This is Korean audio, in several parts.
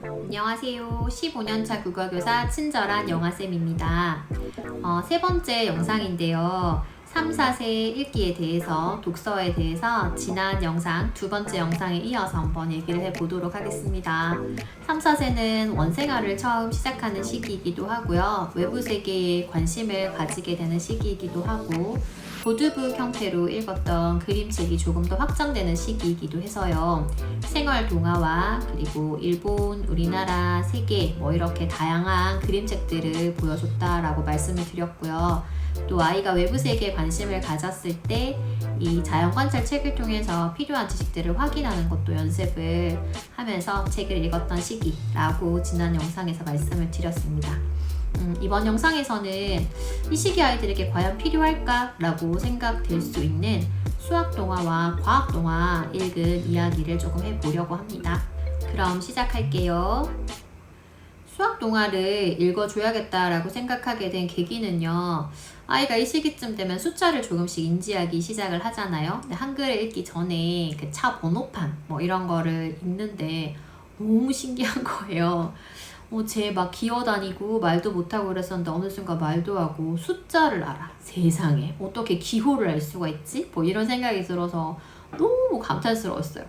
안녕하세요. 15년차 국어교사 친절한 영아쌤입니다. 세 번째 영상인데요. 3, 4세 읽기에 대해서, 독서에 대해서 지난 영상, 두 번째 영상에 이어서 한번 얘기를 해보도록 하겠습니다. 3, 4세는 원생활을 처음 시작하는 시기이기도 하고요. 외부 세계에 관심을 가지게 되는 시기이기도 하고, 보드북 형태로 읽었던 그림책이 조금 더 확장되는 시기이기도 해서요. 생활 동화와 그리고 일본, 우리나라, 세계 이렇게 다양한 그림책들을 보여줬다라고 말씀을 드렸고요. 또 아이가 외부 세계에 관심을 가졌을 때 이 자연 관찰 책을 통해서 필요한 지식들을 확인하는 것도 연습을 하면서 책을 읽었던 시기라고 지난 영상에서 말씀을 드렸습니다. 이번 영상에서는 이 시기 아이들에게 과연 필요할까? 라고 생각될 수 있는 수학 동화와 과학 동화 읽은 이야기를 조금 해보려고 합니다. 그럼 시작할게요. 수학 동화를 읽어줘야겠다라고 생각하게 된 계기는요. 아이가 이 시기쯤 되면 숫자를 조금씩 인지하기 시작을 하잖아요. 근데 한글을 읽기 전에 그 차 번호판 이런 거를 읽는데 너무 신기한 거예요. 쟤 막 기어다니고 말도 못하고 그랬었는데 어느 순간 말도 하고 숫자를 알아. 세상에 어떻게 기호를 알 수가 있지? 이런 생각이 들어서 너무 감탄스러웠어요.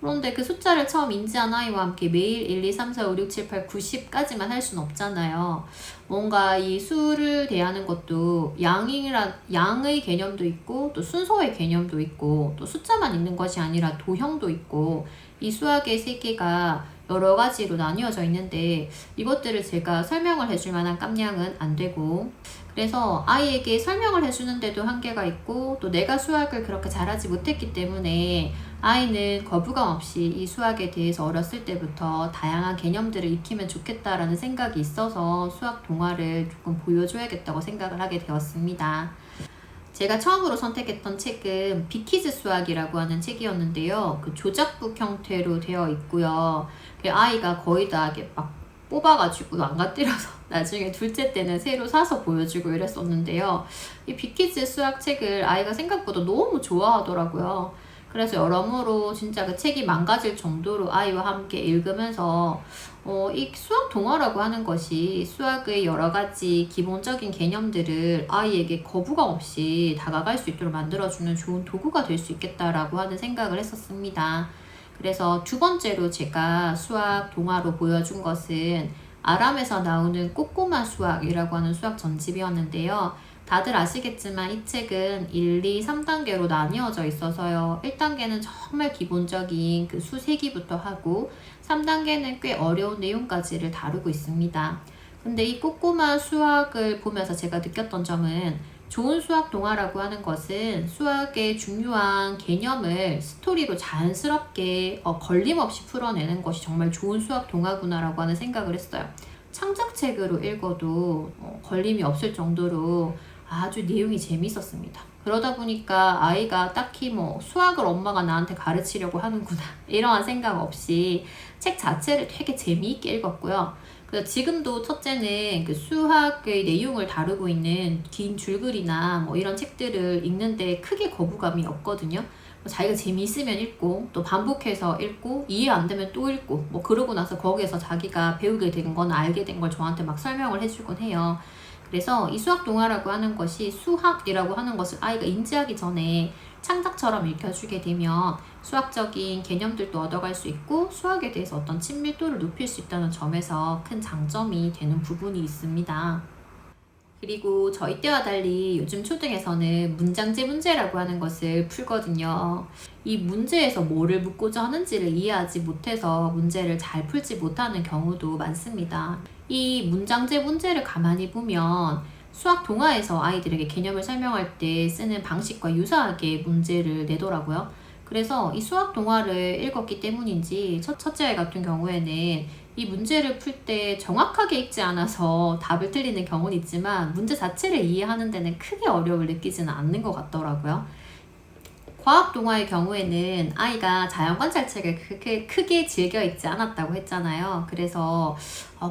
그런데 그 숫자를 처음 인지한 아이와 함께 매일 1, 2, 3, 4, 5, 6, 7, 8, 90까지만 할 수는 없잖아요. 뭔가 이 수를 대하는 것도 양의 개념도 있고 또 순서의 개념도 있고 또 숫자만 있는 것이 아니라 도형도 있고 이 수학의 세계가 여러 가지로 나뉘어져 있는데 이것들을 제가 설명을 해줄 만한 깜냥은 안 되고 그래서 아이에게 설명을 해주는데도 한계가 있고 또 내가 수학을 그렇게 잘하지 못했기 때문에 아이는 거부감 없이 이 수학에 대해서 어렸을 때부터 다양한 개념들을 익히면 좋겠다라는 생각이 있어서 수학 동화를 조금 보여줘야겠다고 생각을 하게 되었습니다. 제가 처음으로 선택했던 책은 빅키즈 수학이라고 하는 책이었는데요. 그 조작북 형태로 되어 있고요. 아이가 거의 다 이렇게 막 뽑아가지고 망가뜨려서 나중에 둘째 때는 새로 사서 보여주고 이랬었는데요. 이 빅키즈 수학 책을 아이가 생각보다 너무 좋아하더라고요. 그래서 여러모로 진짜 그 책이 망가질 정도로 아이와 함께 읽으면서 이 수학 동화라고 하는 것이 수학의 여러 가지 기본적인 개념들을 아이에게 거부감 없이 다가갈 수 있도록 만들어주는 좋은 도구가 될 수 있겠다라고 하는 생각을 했었습니다. 그래서 두 번째로 제가 수학 동화로 보여준 것은 아람에서 나오는 꼬꼬마 수학이라고 하는 수학 전집이었는데요. 다들 아시겠지만 이 책은 1, 2, 3단계로 나뉘어져 있어서요. 1단계는 정말 기본적인 그 수세기부터 하고 3단계는 꽤 어려운 내용까지를 다루고 있습니다. 근데 이 꼬꼬마 수학을 보면서 제가 느꼈던 점은 좋은 수학 동화라고 하는 것은 수학의 중요한 개념을 스토리로 자연스럽게 걸림없이 풀어내는 것이 정말 좋은 수학 동화구나라고 하는 생각을 했어요. 창작책으로 읽어도 걸림이 없을 정도로 아주 내용이 재밌었습니다. 그러다 보니까 아이가 딱히 수학을 엄마가 나한테 가르치려고 하는구나 이러한 생각 없이 책 자체를 되게 재미있게 읽었고요. 그래서 지금도 첫째는 그 수학의 내용을 다루고 있는 긴 줄글이나 이런 책들을 읽는데 크게 거부감이 없거든요. 자기가 재미있으면 읽고 또 반복해서 읽고 이해 안 되면 또 읽고 그러고 나서 거기에서 자기가 배우게 된 건 알게 된 걸 저한테 막 설명을 해주곤 해요. 그래서 이 수학 동화라고 하는 것이 수학이라고 하는 것을 아이가 인지하기 전에 창작처럼 읽혀주게 되면 수학적인 개념들도 얻어갈 수 있고 수학에 대해서 어떤 친밀도를 높일 수 있다는 점에서 큰 장점이 되는 부분이 있습니다. 그리고 저희 때와 달리 요즘 초등에서는 문장제 문제라고 하는 것을 풀거든요. 이 문제에서 뭐를 묻고자 하는지를 이해하지 못해서 문제를 잘 풀지 못하는 경우도 많습니다. 이 문장제 문제를 가만히 보면 수학 동화에서 아이들에게 개념을 설명할 때 쓰는 방식과 유사하게 문제를 내더라고요. 그래서 이 수학 동화를 읽었기 때문인지 첫째 아이 같은 경우에는 이 문제를 풀 때 정확하게 읽지 않아서 답을 틀리는 경우는 있지만 문제 자체를 이해하는 데는 크게 어려움을 느끼지는 않는 것 같더라고요. 과학 동화의 경우에는 아이가 자연 관찰책을 그렇게 크게 즐겨 읽지 않았다고 했잖아요. 그래서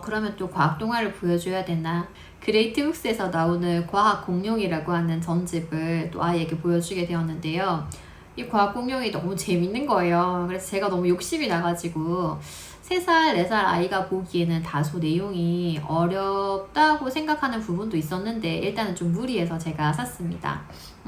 그러면 또 과학 동화를 보여줘야 되나? 그레이트북스에서 나오는 과학 공룡이라고 하는 전집을 또 아이에게 보여주게 되었는데요. 이 과학 공룡이 너무 재밌는 거예요. 그래서 제가 너무 욕심이 나가지고 3살, 4살 아이가 보기에는 다소 내용이 어렵다고 생각하는 부분도 있었는데 일단은 좀 무리해서 제가 샀습니다.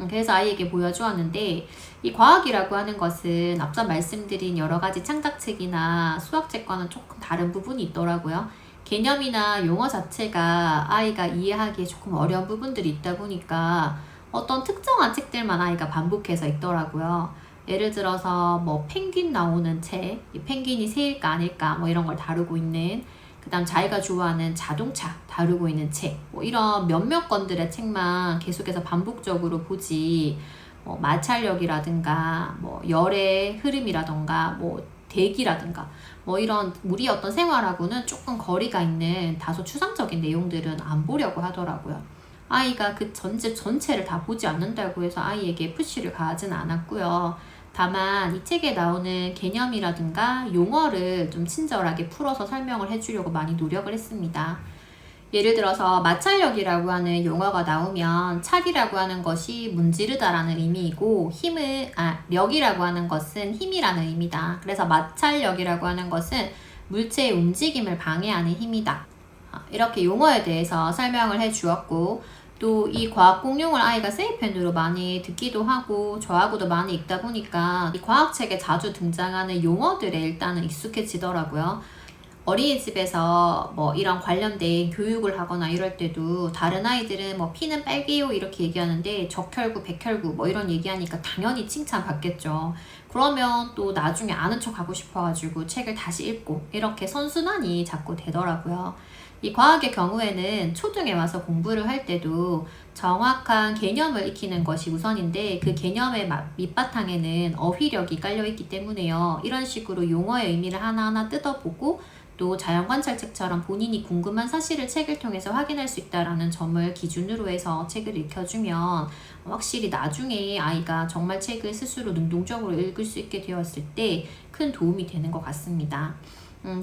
그래서 아이에게 보여주었는데 이 과학이라고 하는 것은 앞서 말씀드린 여러 가지 창작책이나 수학책과는 조금 다른 부분이 있더라고요. 개념이나 용어 자체가 아이가 이해하기에 조금 어려운 부분들이 있다 보니까 어떤 특정한 책들만 아이가 반복해서 읽더라고요. 예를 들어서 뭐 펭귄 나오는 책, 이 펭귄이 새일까 아닐까 뭐 이런 걸 다루고 있는, 그 다음 자기가 좋아하는 자동차 다루고 있는 책, 뭐 이런 몇몇 건들의 책만 계속해서 반복적으로 보지, 뭐 마찰력이라든가 뭐 열의 흐름이라든가 뭐 대기라든가 뭐 이런 우리 어떤 생활하고는 조금 거리가 있는 다소 추상적인 내용들은 안 보려고 하더라고요. 아이가 그 전체를 다 보지 않는다고 해서 아이에게 푸시를 가하진 않았고요. 다만 이 책에 나오는 개념이라든가 용어를 좀 친절하게 풀어서 설명을 해주려고 많이 노력을 했습니다. 예를 들어서 마찰력이라고 하는 용어가 나오면 찰이라고 하는 것이 문지르다라는 의미이고 력이라고 하는 것은 힘이라는 의미다. 그래서 마찰력이라고 하는 것은 물체의 움직임을 방해하는 힘이다. 이렇게 용어에 대해서 설명을 해주었고, 또 이 과학 공룡을 아이가 세이펜으로 많이 듣기도 하고 저하고도 많이 읽다 보니까 이 과학책에 자주 등장하는 용어들에 일단은 익숙해지더라고요. 어린이집에서 뭐 이런 관련된 교육을 하거나 이럴 때도 다른 아이들은 뭐 피는 빨개요 이렇게 얘기하는데 적혈구, 백혈구 뭐 이런 얘기하니까 당연히 칭찬받겠죠. 그러면 또 나중에 아는 척 하고 싶어가지고 책을 다시 읽고 이렇게 선순환이 자꾸 되더라고요. 이 과학의 경우에는 초등에 와서 공부를 할 때도 정확한 개념을 익히는 것이 우선인데 그 개념의 밑바탕에는 어휘력이 깔려있기 때문에요. 이런 식으로 용어의 의미를 하나하나 뜯어보고 또 자연관찰책처럼 본인이 궁금한 사실을 책을 통해서 확인할 수 있다는 점을 기준으로 해서 책을 읽혀주면 확실히 나중에 아이가 정말 책을 스스로 능동적으로 읽을 수 있게 되었을 때 큰 도움이 되는 것 같습니다.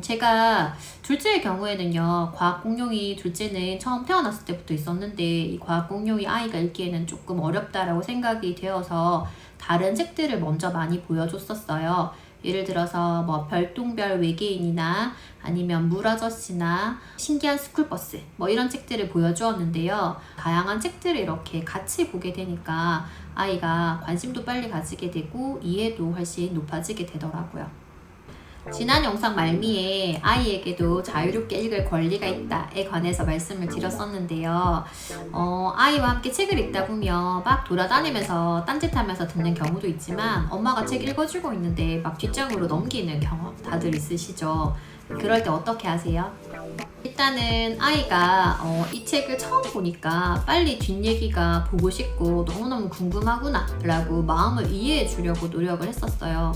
제가 둘째의 경우에는요, 과학공룡이 둘째는 처음 태어났을 때부터 있었는데 이 과학공룡이 아이가 읽기에는 조금 어렵다라고 생각이 되어서 다른 책들을 먼저 많이 보여줬었어요. 예를 들어서 뭐 별똥별 외계인이나 아니면 물아저씨나 신기한 스쿨버스 뭐 이런 책들을 보여주었는데요. 다양한 책들을 이렇게 같이 보게 되니까 아이가 관심도 빨리 가지게 되고 이해도 훨씬 높아지게 되더라고요. 지난 영상 말미에 아이에게도 자유롭게 읽을 권리가 있다에 관해서 말씀을 드렸었는데요. 아이와 함께 책을 읽다 보면 막 돌아다니면서 딴짓하면서 듣는 경우도 있지만 엄마가 책 읽어주고 있는데 막 뒷장으로 넘기는 경험 다들 있으시죠? 그럴 때 어떻게 하세요? 일단은 아이가 이 책을 처음 보니까 빨리 뒷얘기가 보고 싶고 너무너무 궁금하구나 라고 마음을 이해해 주려고 노력을 했었어요.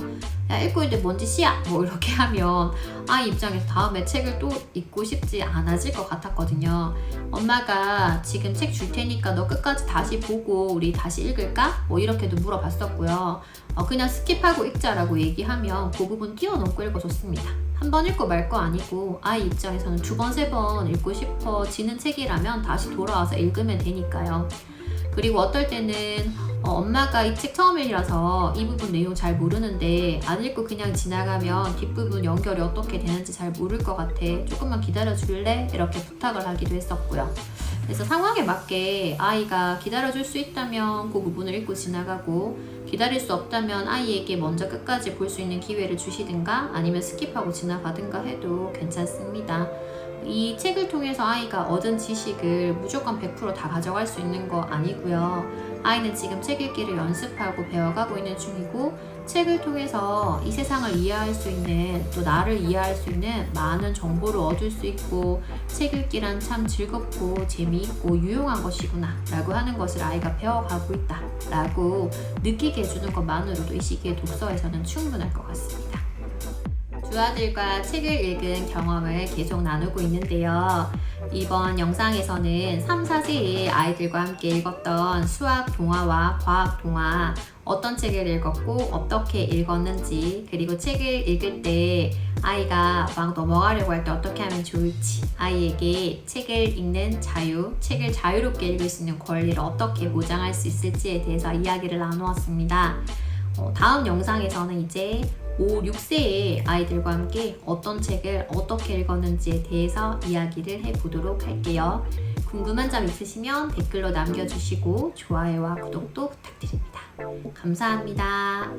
야, 읽고 있는데 뭔 짓이야? 뭐 이렇게 하면 아이 입장에서 다음에 책을 또 읽고 싶지 않아질 것 같았거든요. 엄마가 지금 책 줄 테니까 너 끝까지 다시 보고 우리 다시 읽을까? 뭐 이렇게도 물어봤었고요. 그냥 스킵하고 읽자라고 얘기하면 그 부분 뛰어넘고 읽어줬습니다. 한 번 읽고 말 거 아니고 아이 입장에서는 2번, 3번 읽고 싶어지는 책이라면 다시 돌아와서 읽으면 되니까요. 그리고 어떨 때는 엄마가 이 책 처음이라서 이 부분 내용 잘 모르는데 안 읽고 그냥 지나가면 뒷부분 연결이 어떻게 되는지 잘 모를 것 같아. 조금만 기다려 줄래? 이렇게 부탁을 하기도 했었고요. 그래서 상황에 맞게 아이가 기다려줄 수 있다면 그 부분을 읽고 지나가고 기다릴 수 없다면 아이에게 먼저 끝까지 볼 수 있는 기회를 주시든가 아니면 스킵하고 지나가든가 해도 괜찮습니다. 이 책을 통해서 아이가 얻은 지식을 무조건 100% 다 가져갈 수 있는 거 아니고요. 아이는 지금 책 읽기를 연습하고 배워가고 있는 중이고 책을 통해서 이 세상을 이해할 수 있는 또 나를 이해할 수 있는 많은 정보를 얻을 수 있고 책 읽기란 참 즐겁고 재미있고 유용한 것이구나 라고 하는 것을 아이가 배워가고 있다 라고 느끼게 해주는 것만으로도 이 시기에 독서에서는 충분할 것 같습니다. 두 아들과 책을 읽은 경험을 계속 나누고 있는데요. 이번 영상에서는 3, 4세의 아이들과 함께 읽었던 수학 동화와 과학 동화 어떤 책을 읽었고 어떻게 읽었는지 그리고 책을 읽을 때 아이가 막 넘어가려고 할 때 어떻게 하면 좋을지 아이에게 책을 읽는 자유, 책을 자유롭게 읽을 수 있는 권리를 어떻게 보장할 수 있을지에 대해서 이야기를 나누었습니다. 다음 영상에서는 이제 5, 6세의 아이들과 함께 어떤 책을 어떻게 읽었는지에 대해서 이야기를 해보도록 할게요. 궁금한 점 있으시면 댓글로 남겨주시고 좋아요와 구독도 부탁드립니다. 감사합니다.